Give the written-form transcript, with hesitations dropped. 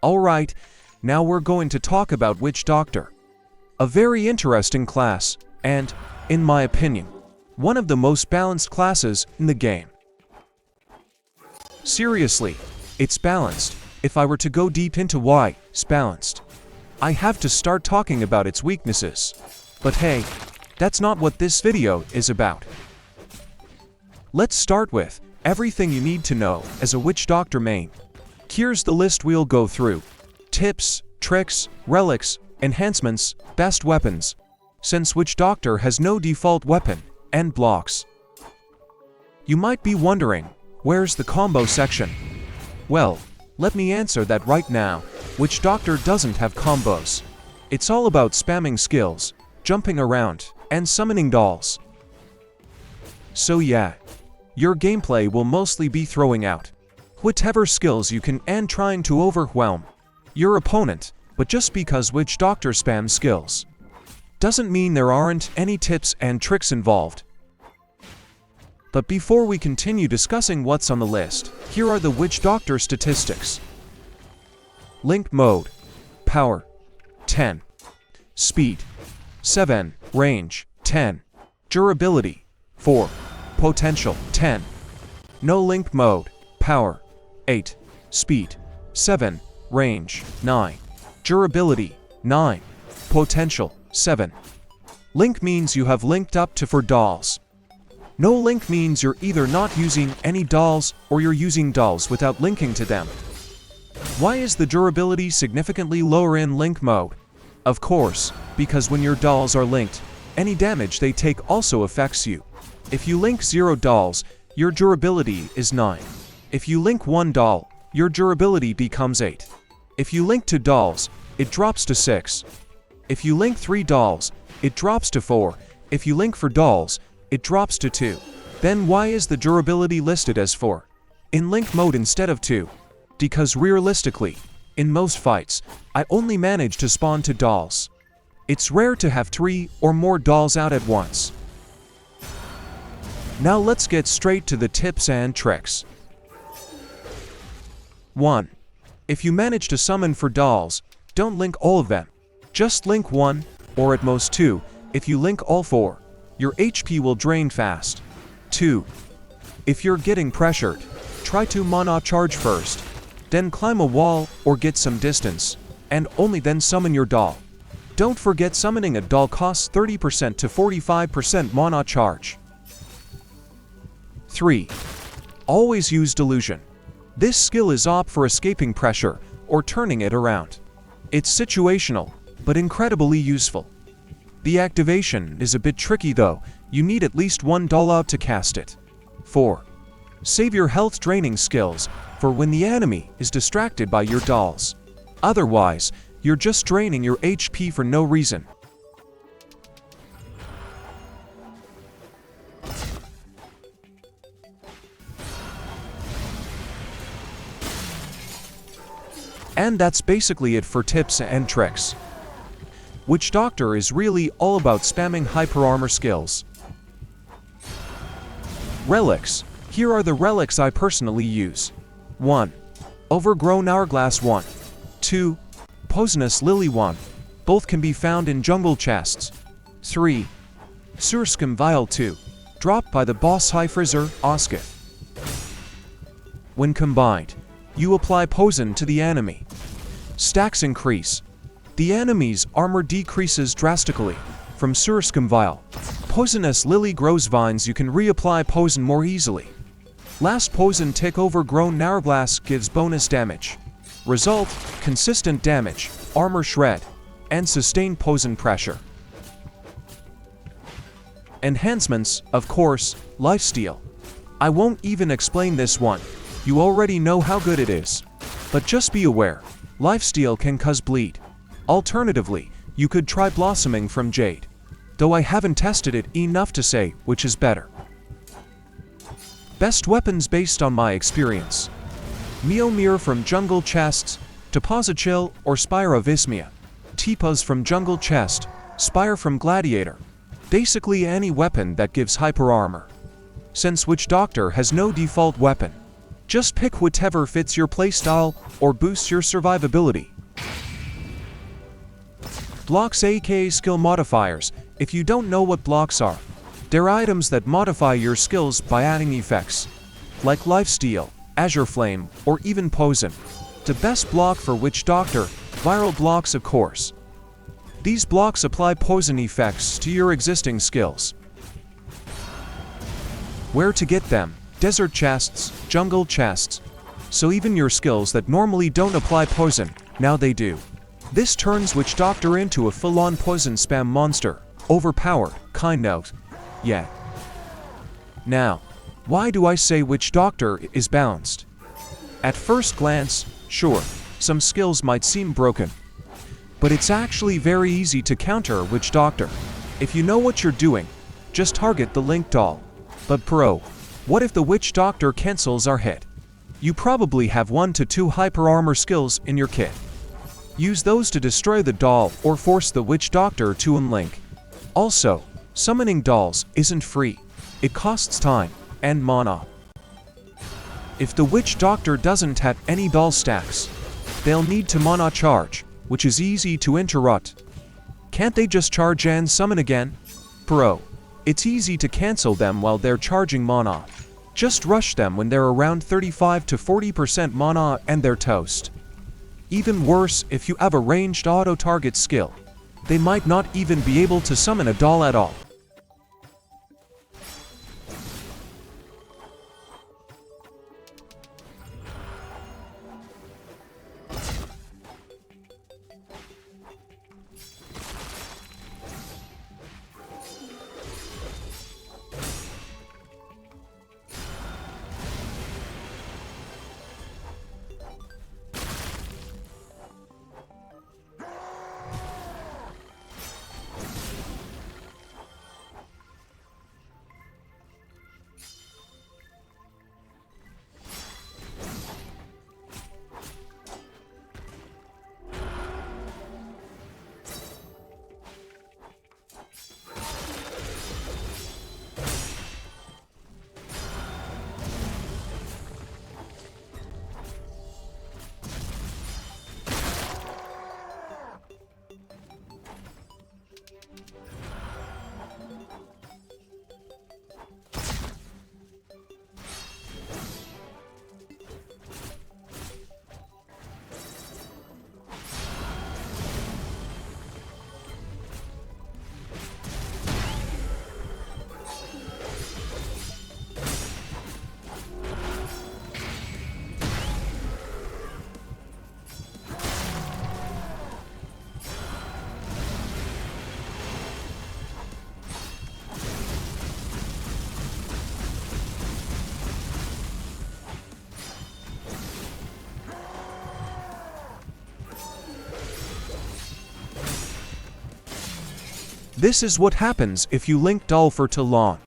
Alright, now we're going to talk about Witch Doctor. A very interesting class, and, in my opinion, one of the most balanced classes in the game. Seriously, it's balanced. If I were to go deep into why it's balanced, I have to start talking about its weaknesses. But hey, that's not what this video is about. Let's start with everything you need to know as a Witch Doctor main. Here's the list we'll go through. Tips, tricks, relics, enhancements, best weapons. Since Witch Doctor has no default weapon and blocks. You might be wondering, where's the combo section? Well, let me answer that right now. Witch Doctor doesn't have combos. It's all about spamming skills, jumping around, and summoning dolls. So yeah, your gameplay will mostly be throwing out whatever skills you can and trying to overwhelm your opponent, but just because Witch Doctor spams skills doesn't mean there aren't any tips and tricks involved. But before we continue discussing what's on the list, here are the Witch Doctor statistics. Link mode, power, 10. Speed, 7. Range, 10. Durability, 4. Potential, 10. No link mode, power, 8. Speed, 7. Range, 9. Durability, 9. Potential, 7. Link means you have linked up to 4 dolls. No link means you're either not using any dolls or you're using dolls without linking to them. Why is the durability significantly lower in link mode? Of course, because when your dolls are linked, any damage they take also affects you. If you link 0 dolls, your durability is 9. If you link 1 doll, your durability becomes 8. If you link 2 dolls, it drops to 6. If you link 3 dolls, it drops to 4. If you link 4 dolls, it drops to 2. Then why is the durability listed as 4 in link mode instead of 2? Because realistically, in most fights, I only manage to spawn 2 dolls. It's rare to have 3 or more dolls out at once. Now let's get straight to the tips and tricks. 1. If you manage to summon 4 dolls, don't link all of them. Just link 1, or at most 2. If you link all 4, your HP will drain fast. 2. If you're getting pressured, try to mana charge first, then climb a wall or get some distance, and only then summon your doll. Don't forget summoning a doll costs 30% to 45% mana charge. 3. Always use Delusion. This skill is op for escaping pressure or turning it around. It's situational, but incredibly useful. The activation is a bit tricky though, you need at least 1 doll up to cast it. 4. Save your health draining skills for when the enemy is distracted by your dolls. Otherwise, you're just draining your HP for no reason. And that's basically it for tips and tricks. Witch Doctor is really all about spamming hyper armor skills. Relics. Here are the relics I personally use. 1. Overgrown Hourglass 1. 2. Poisonous Lily 1. Both can be found in jungle chests. 3. Surscum Vial 2. Dropped by the boss High Frizzer, Oskith. When combined, you apply poison to the enemy. Stacks increase. The enemy's armor decreases drastically. From Surscum Vial, Poisonous Lily grows vines, you can reapply poison more easily. Last poison tick Overgrown Hourglass gives bonus damage. Result, consistent damage, armor shred, and sustained poison pressure. Enhancements, of course, lifesteal. I won't even explain this one. You already know how good it is. But just be aware, lifesteal can cause bleed. Alternatively, you could try Blossoming from Jade. Though I haven't tested it enough to say which is better. Best weapons based on my experience. Miomir from Jungle Chests, Topaza Chill or Spire of Ismia. Tipaz from Jungle Chest, Spire from Gladiator. Basically any weapon that gives hyper armor. Since Witch Doctor has no default weapon, Just pick whatever fits your playstyle or boosts your survivability. Blocks, aka skill modifiers. If you don't know what blocks are, they're items that modify your skills by adding effects, like lifesteal, azure flame, or even poison. The best block for Witch Doctor, viral blocks of course. These blocks apply poison effects to your existing skills. Where to get them? Desert chests, jungle chests. So even your skills that normally don't apply poison, now they do. This turns Witch Doctor into a full-on poison spam monster. Overpowered, kind of. Yeah. Now, why do I say Witch Doctor is balanced? At first glance, sure, some skills might seem broken. But it's actually very easy to counter Witch Doctor. If you know what you're doing, just target the Link doll. But bro, what if the Witch Doctor cancels our hit? You probably have 1 to 2 hyper armor skills in your kit. Use those to destroy the doll or force the Witch Doctor to unlink. Also, summoning dolls isn't free. It costs time and mana. If the Witch Doctor doesn't have any doll stacks, they'll need to mana charge, which is easy to interrupt. Can't they just charge and summon again? Bro, it's easy to cancel them while they're charging mana. Just rush them when they're around 35 to 40% mana and they're toast. Even worse, if you have a ranged auto-target skill, they might not even be able to summon a doll at all. This is what happens if you link doll for too long.